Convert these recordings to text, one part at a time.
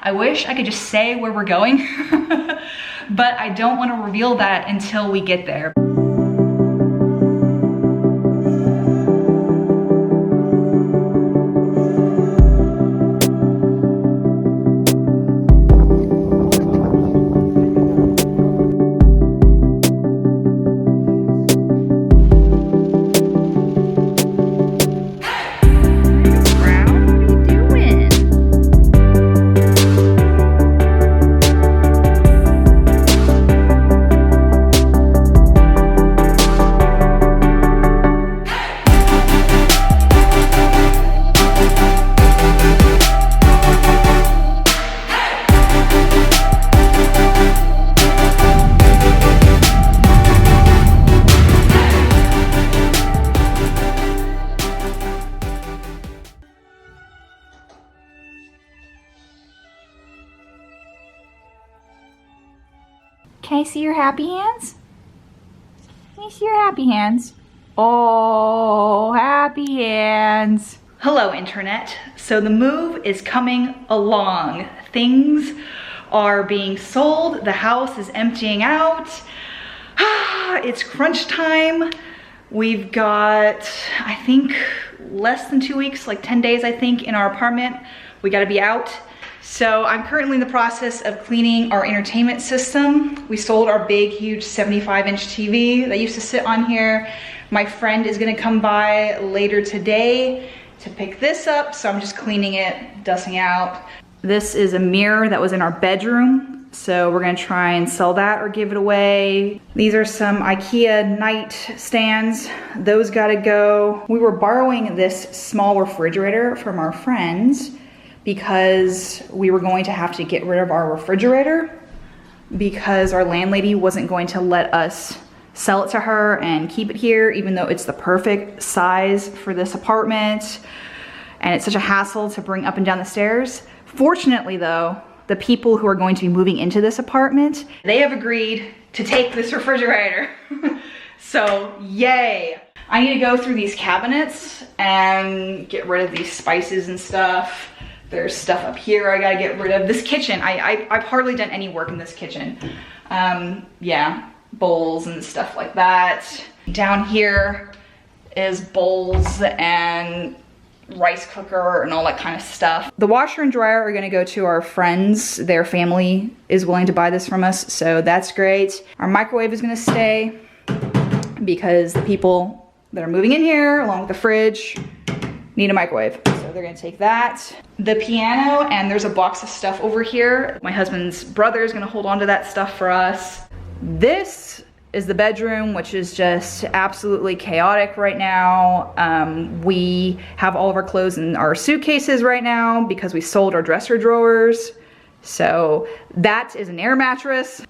I wish I could just say where we're going, but I don't want to reveal that until we get there. Can I see your happy hands? Can you see your happy hands? Oh, happy hands. Hello, internet. So the move is coming along. Things are being sold. The house is emptying out. It's crunch time. We've got, I think, less than 2 weeks, like 10 days, I think, in our apartment. We gotta be out. So I'm currently in the process of cleaning our entertainment system. We sold our big, huge 75-inch TV that used to sit on here. My friend is gonna come by later today to pick this up, so I'm just cleaning it, dusting out. This is a mirror that was in our bedroom, so we're gonna try and sell that or give it away. These are some IKEA night stands. Those gotta go. We were borrowing this small refrigerator from our friends because we were going to have to get rid of our refrigerator because our landlady wasn't going to let us sell it to her and keep it here, even though it's the perfect size for this apartment. And it's such a hassle to bring up and down the stairs. Fortunately though, the people who are going to be moving into this apartment, they have agreed to take this refrigerator. So yay. I need to go through these cabinets and get rid of these spices and stuff. There's stuff up here I gotta get rid of. This kitchen, I've hardly done any work in this kitchen. Yeah, bowls and stuff like that. Down here is bowls and rice cooker and all that kind of stuff. The washer and dryer are gonna go to our friends. Their family is willing to buy this from us, so that's great. Our microwave is gonna stay because the people that are moving in here, along with the fridge, need a microwave. So they're gonna take that. The piano, and there's a box of stuff over here. My husband's brother is gonna hold on to that stuff for us. This is the bedroom, which is just absolutely chaotic right now. We have all of our clothes in our suitcases right now because we sold our dresser drawers. So that is an air mattress.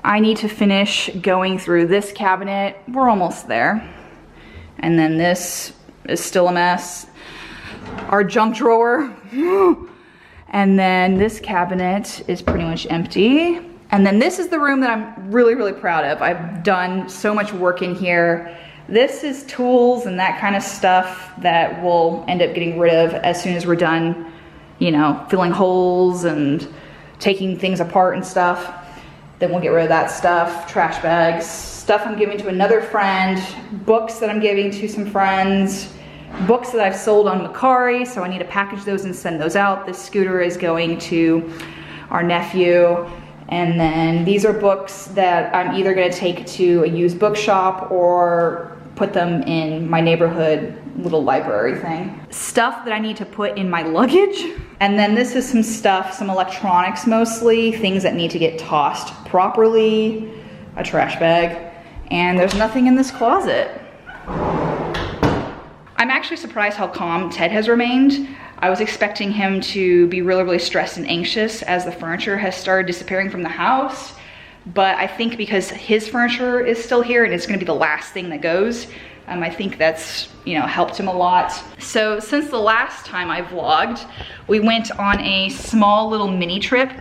I need to finish going through this cabinet. We're almost there. And then this is still a mess. Our junk drawer. And then this cabinet is pretty much empty. And then this is the room that I'm really, really proud of. I've done so much work in here. This is tools and that kind of stuff that we'll end up getting rid of as soon as we're done, you know, filling holes and taking things apart and stuff. Then we'll get rid of that stuff, trash bags, stuff I'm giving to another friend, books that I'm giving to some friends, books that I've sold on Macari, so I need to package those and send those out. This scooter is going to our nephew. And then these are books that I'm either gonna take to a used bookshop or put them in my neighborhood little library thing. Stuff that I need to put in my luggage. And then this is some stuff, some electronics mostly, things that need to get tossed properly, a trash bag, and there's nothing in this closet. I'm actually surprised how calm Ted has remained. I was expecting him to be really, really stressed and anxious as the furniture has started disappearing from the house. But I think because his furniture is still here and it's gonna be the last thing that goes, I think that's, you know, helped him a lot. So since the last time I vlogged, we went on a small little mini trip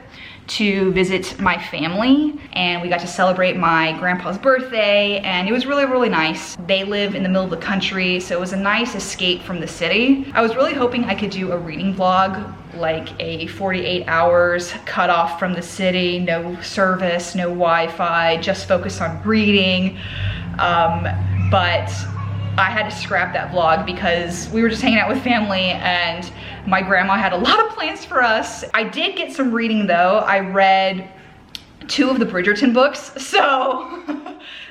to visit my family, and we got to celebrate my grandpa's birthday, and it was really, really nice. They live in the middle of the country, so it was a nice escape from the city. I was really hoping I could do a reading vlog, like a 48 hours cut off from the city, no service, no Wi-Fi, just focus on reading. But I had to scrap that vlog because we were just hanging out with family and my grandma had a lot of plans for us. I did get some reading though. I read 2 of the Bridgerton books, so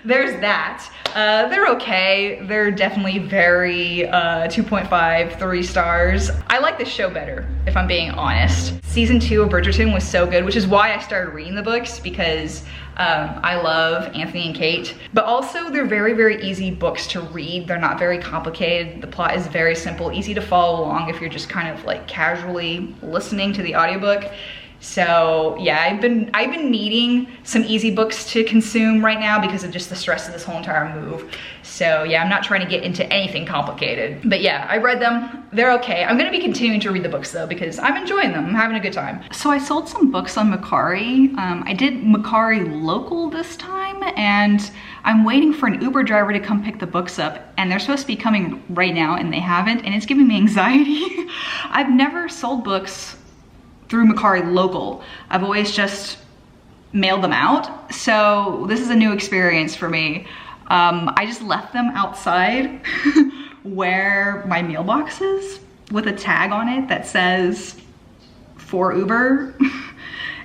there's that. They're okay. They're definitely very 2.5, 3 stars. I like this show better, if I'm being honest. Season 2 of Bridgerton was so good, which is why I started reading the books, because I love Anthony and Kate. But also they're very, very easy books to read. They're not very complicated. The plot is very simple, easy to follow along if you're just kind of like casually listening to the audiobook. So yeah, I've been needing some easy books to consume right now because of just the stress of this whole entire move. So yeah, I'm not trying to get into anything complicated. But yeah, I read them, they're okay. I'm gonna be continuing to read the books though because I'm enjoying them, I'm having a good time. So I sold some books on Mercari. I did Mercari local this time, and I'm waiting for an Uber driver to come pick the books up, and they're supposed to be coming right now and they haven't, and it's giving me anxiety. I've never sold books through Mercari local. I've always just mailed them out. So this is a new experience for me. I just left them outside where my mailbox is with a tag on it that says for Uber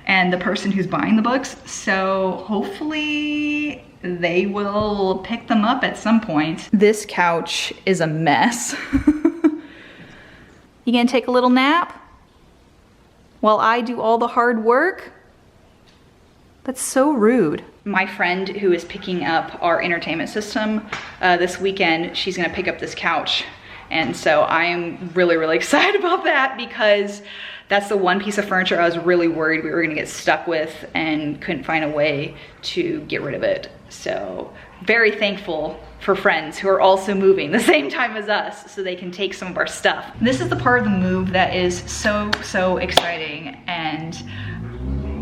and the person who's buying the books. So hopefully they will pick them up at some point. This couch is a mess. You gonna take a little nap while I do all the hard work? That's so rude. My friend who is picking up our entertainment system this weekend, she's gonna pick up this couch. And so I'm really, really excited about that because that's the one piece of furniture I was really worried we were gonna get stuck with and couldn't find a way to get rid of it. So very thankful for friends who are also moving the same time as us so they can take some of our stuff. This is the part of the move that is so, so exciting and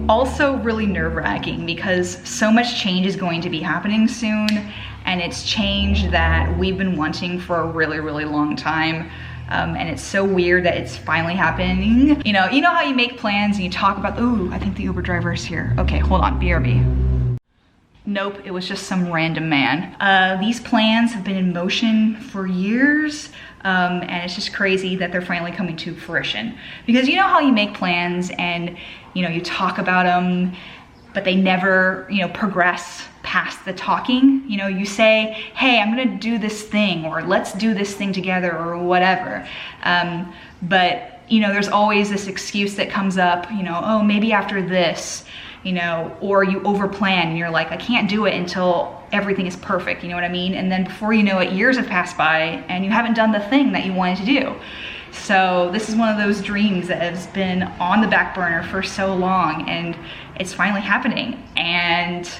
also really nerve-wracking because so much change is going to be happening soon, and it's change that we've been wanting for a really, really long time. And it's so weird that it's finally happening. You know how you make plans and you talk about, ooh, I think the Uber driver is here. Okay, hold on, BRB. Nope, it was just some random man. These plans have been in motion for years, and it's just crazy that they're finally coming to fruition. Because you know how you make plans and you talk about them, but they never progress past the talking. You say, hey, I'm gonna do this thing, or let's do this thing together, or whatever. But there's always this excuse that comes up, oh, maybe after this. Or you overplan and you're like, I can't do it until everything is perfect, you know what I mean? And then before you know it, years have passed by and you haven't done the thing that you wanted to do. So this is one of those dreams that has been on the back burner for so long, and it's finally happening. And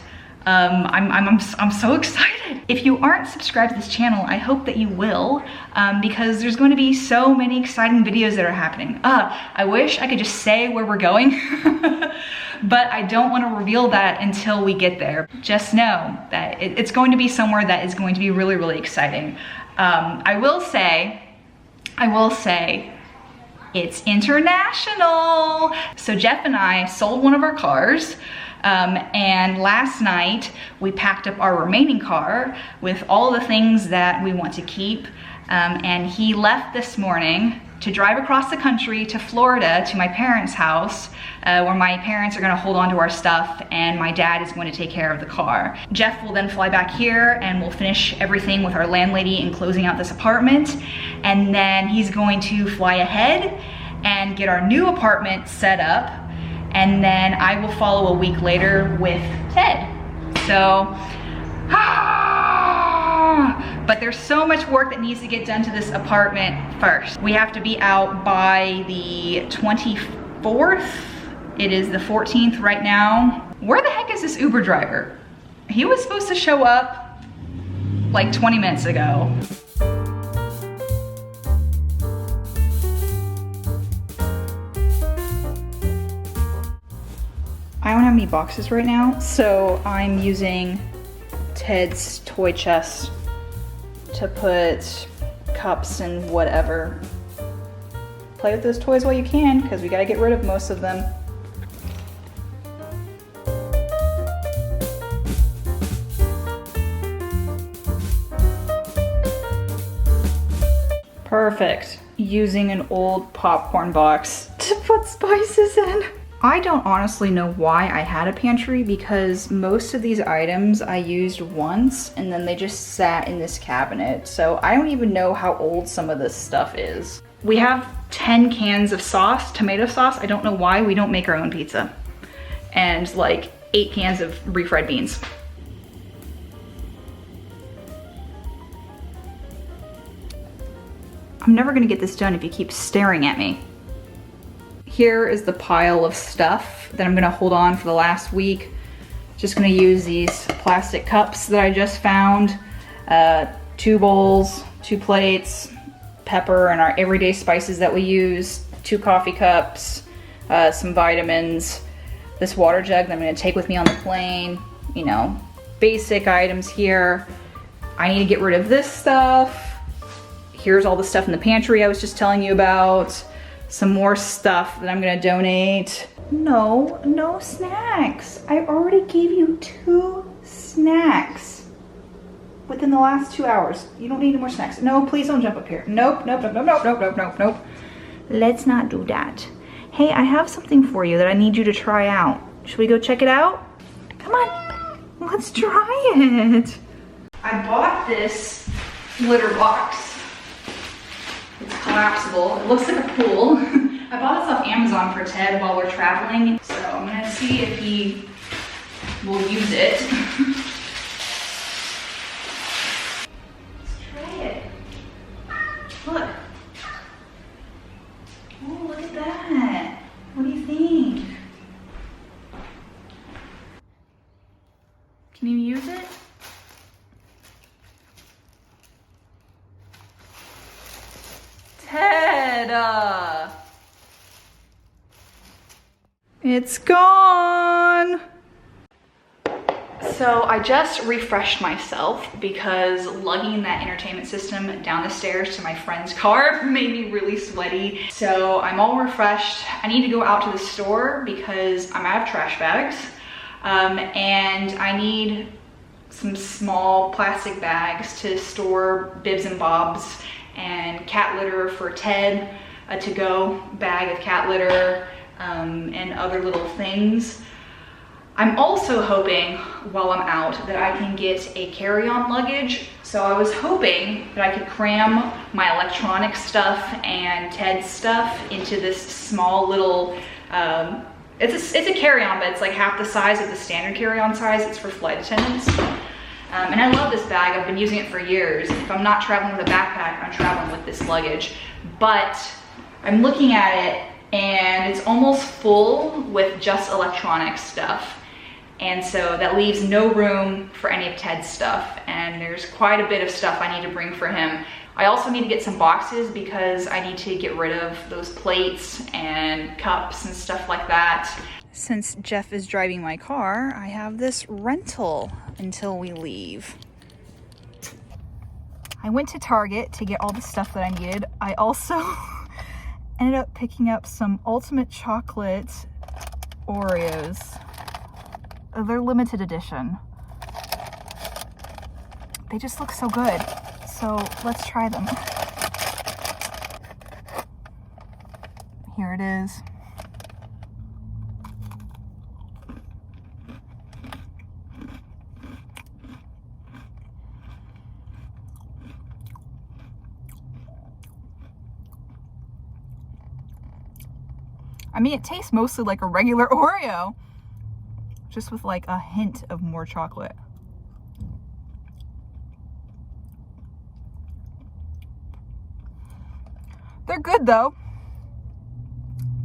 I'm so excited. If you aren't subscribed to this channel, I hope that you will, because there's going to be so many exciting videos that are happening. I wish I could just say where we're going, but I don't want to reveal that until we get there. Just know that it's going to be somewhere that is going to be really, really exciting. I will say, it's international. So Jeff and I sold one of our cars. And last night we packed up our remaining car with all the things that we want to keep. And he left this morning to drive across the country to Florida to my parents' house, where my parents are gonna hold on to our stuff and my dad is going to take care of the car. Jeff will then fly back here and we'll finish everything with our landlady in closing out this apartment. And then he's going to fly ahead and get our new apartment set up. And then I will follow a week later with Ted. So, but there's so much work that needs to get done to this apartment first. We have to be out by the 24th. It is the 14th right now. Where the heck is this Uber driver? He was supposed to show up like 20 minutes ago. any boxes right now, so I'm using Ted's toy chest to put cups and whatever. Play with those toys while you can, because we gotta get rid of most of them. Perfect. Using an old popcorn box to put spices in. I don't honestly know why I had a pantry, because most of these items I used once and then they just sat in this cabinet. So I don't even know how old some of this stuff is. We have 10 cans of sauce, tomato sauce. I don't know why we don't make our own pizza. And like 8 cans of refried beans. I'm never gonna get this done if you keep staring at me. Here is the pile of stuff that I'm gonna hold on for the last week. Just gonna use these plastic cups that I just found. 2 bowls, 2 plates, pepper and our everyday spices that we use, 2 coffee cups, some vitamins, this water jug that I'm gonna take with me on the plane, you know, basic items here. I need to get rid of this stuff. Here's all the stuff in the pantry I was just telling you about. Some more stuff that I'm gonna donate. No, no snacks. I already gave you 2 snacks within the last 2 hours. You don't need any more snacks. No, please don't jump up here. Nope, nope, nope, nope, nope, nope, nope, nope, nope. Let's not do that. Hey, I have something for you that I need you to try out. Should we go check it out? Come on, let's try it. I bought this litter box. It's collapsible. It looks like a pool. I bought this off Amazon for Ted while we're traveling, so I'm gonna see if he will use it. Let's try it. Look. Oh, look at that. What do you think? Can you use it? Ted! It's gone! So I just refreshed myself because lugging that entertainment system down the stairs to my friend's car made me really sweaty. So I'm all refreshed. I need to go out to the store because I'm out of trash bags. And I need some small plastic bags to store bibs and bobs and cat litter for Ted, a to-go bag of cat litter, and other little things. I'm also hoping while I'm out that I can get a carry-on luggage. So I was hoping that I could cram my electronic stuff and Ted's stuff into this small little, it's a carry-on, but it's like half the size of the standard carry-on size. It's for flight attendants. And I love this bag. I've been using it for years. If I'm not traveling with a backpack, I'm traveling with this luggage. But I'm looking at it and it's almost full with just electronic stuff. And so that leaves no room for any of Ted's stuff. And there's quite a bit of stuff I need to bring for him. I also need to get some boxes because I need to get rid of those plates and cups and stuff like that. Since Jeff is driving my car, I have this rental until we leave. I went to Target to get all the stuff that I needed. I also ended up picking up some Ultimate Chocolate Oreos. They're limited edition. They just look so good. So let's try them. Here it is. I mean, it tastes mostly like a regular Oreo, just with like a hint of more chocolate. They're good though,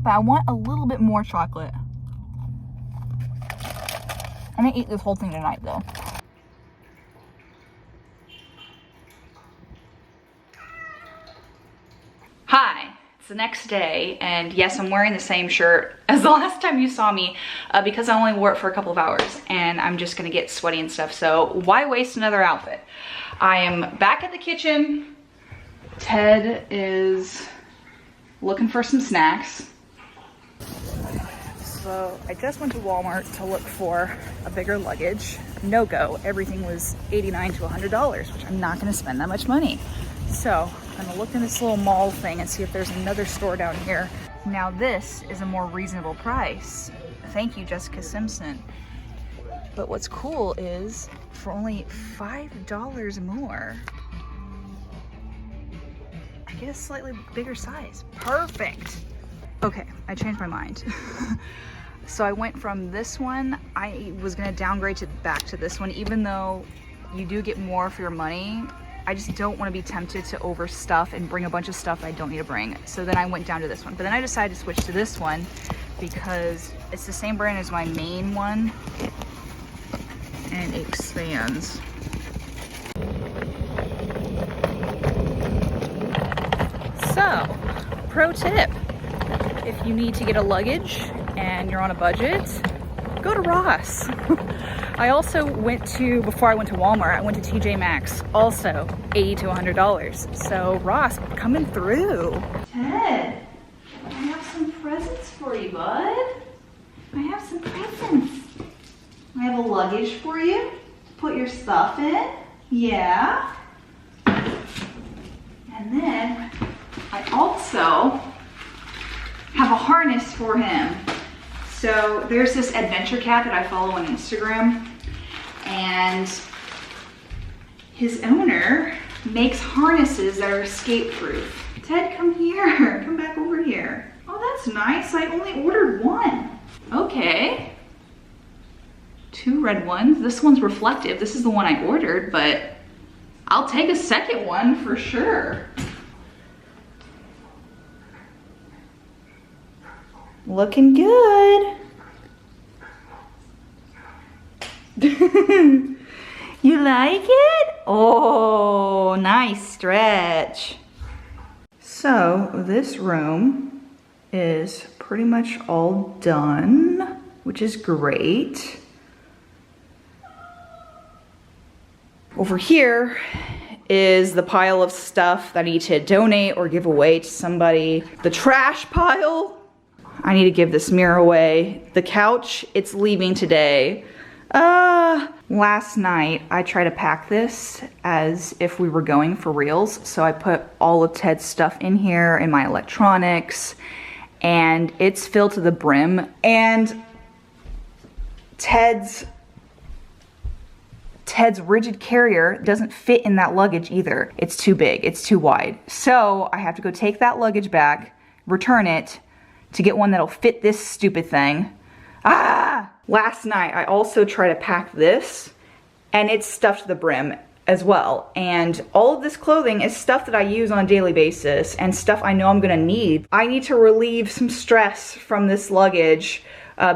but I want a little bit more chocolate. I'm gonna eat this whole thing tonight though. Hi, It's the next day, and yes, I'm wearing the same shirt as the last time you saw me because I only wore it for a couple of hours and I'm just gonna get sweaty and stuff. So why waste another outfit? I am back at the kitchen. Ted is looking for some snacks. So I just went to Walmart to look for a bigger luggage. No go, everything was $89 to $100, which I'm not gonna spend that much money. So I'm gonna look in this little mall thing and see if there's another store down here. Now this is a more reasonable price. Thank you, Jessica Simpson. But what's cool is for only $5 more, I get a slightly bigger size. Perfect. Okay, I changed my mind. So I went from this one, I was gonna downgrade back to this one, even though you do get more for your money. I just don't want to be tempted to overstuff and bring a bunch of stuff I don't need to bring. So then I went down to this one. But then I decided to switch to this one because it's the same brand as my main one and it expands. So, pro tip, if you need to get a luggage and you're on a budget, go to Ross. I also went to, before I went to Walmart, I went to TJ Maxx, also $80 to $100. So Ross, coming through. Ted, I have some presents for you, bud. I have some presents. I have a luggage for you to put your stuff in. Yeah. And then I also have a harness for him. So there's this adventure cat that I follow on Instagram, and his owner makes harnesses that are escape proof. Ted, come here, come back over here. Oh, that's nice, I only ordered one. Okay, 2 red ones. This one's reflective. This is the one I ordered, but I'll take a second one for sure. Looking good. You like it? Oh, nice stretch. So this room is pretty much all done, which is great. Over here is the pile of stuff that I need to donate or give away to somebody. The trash pile. I need to give this mirror away. The couch, it's leaving today. Last night I tried to pack this as if we were going for reals. So I put all of Ted's stuff in here and my electronics, and it's filled to the brim. And Ted's rigid carrier doesn't fit in that luggage either. It's too big, it's too wide. So I have to go take that luggage back, return it, to get one that'll fit this stupid thing. Last night I also tried to pack this, and it's stuffed to the brim as well. And all of this clothing is stuff that I use on a daily basis and stuff I know I'm gonna need. I need to relieve some stress from this luggage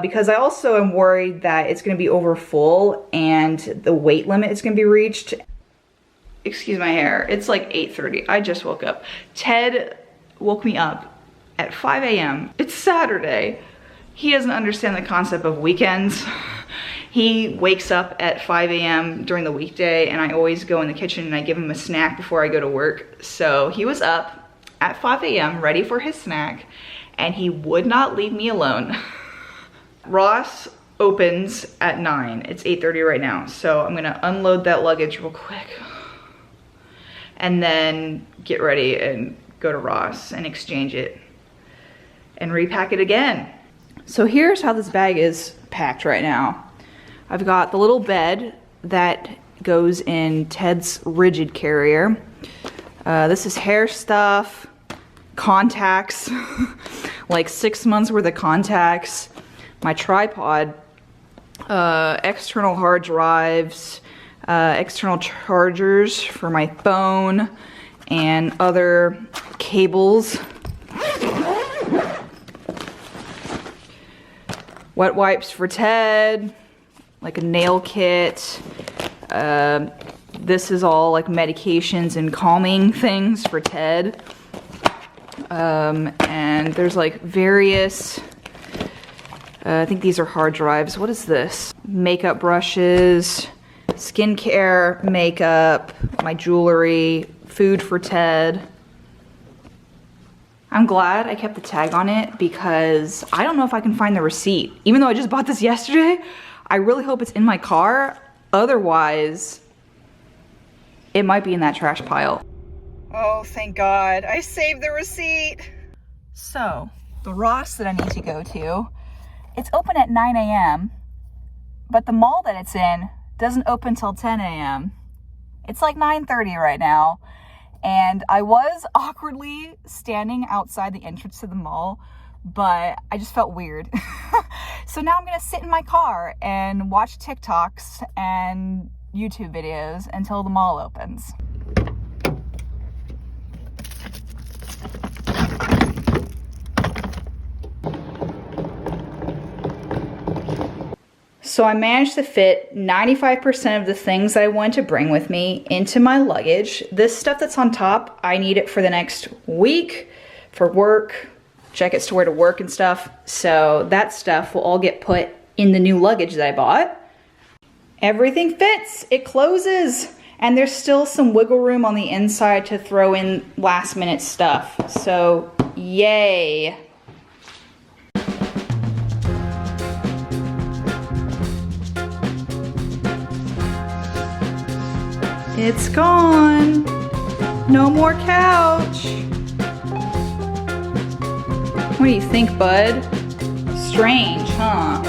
because I also am worried that it's gonna be over full and the weight limit is gonna be reached. Excuse my hair, it's like 8:30, I just woke up. Ted woke me up at 5 a.m. It's Saturday. He doesn't understand the concept of weekends. He wakes up at 5 a.m. during the weekday, and I always go in the kitchen and I give him a snack before I go to work. So he was up at 5 a.m. ready for his snack, and he would not leave me alone. Ross opens at 9. It's 8:30 right now. So I'm gonna unload that luggage real quick and then get ready and go to Ross and exchange it and repack it again. So here's how this bag is packed right now. I've got the little bed that goes in Ted's rigid carrier. This is hair stuff, contacts, like 6 months worth of contacts, my tripod, external hard drives, external chargers for my phone, and other cables. Wet wipes for Ted, like a nail kit. This is all like medications and calming things for Ted. And there's like various, I think these are hard drives. What is this? Makeup brushes, skincare, makeup, my jewelry, food for Ted. I'm glad I kept the tag on it because I don't know if I can find the receipt. Even though I just bought this yesterday, I really hope it's in my car. Otherwise, it might be in that trash pile. Oh, thank God. I saved the receipt. So, the Ross that I need to go to, it's open at 9 a.m., but the mall that it's in doesn't open till 10 a.m. It's like 9:30 right now. And I was awkwardly standing outside the entrance to the mall, but I just felt weird. So now I'm gonna sit in my car and watch TikToks and YouTube videos until the mall opens. So I managed to fit 95% of the things that I wanted to bring with me into my luggage. This stuff that's on top, I need it for the next week for work, jackets to wear to work and stuff. So that stuff will all get put in the new luggage that I bought. Everything fits, it closes, and there's still some wiggle room on the inside to throw in last minute stuff. So yay. It's gone. No more couch. What do you think, bud? Strange, huh?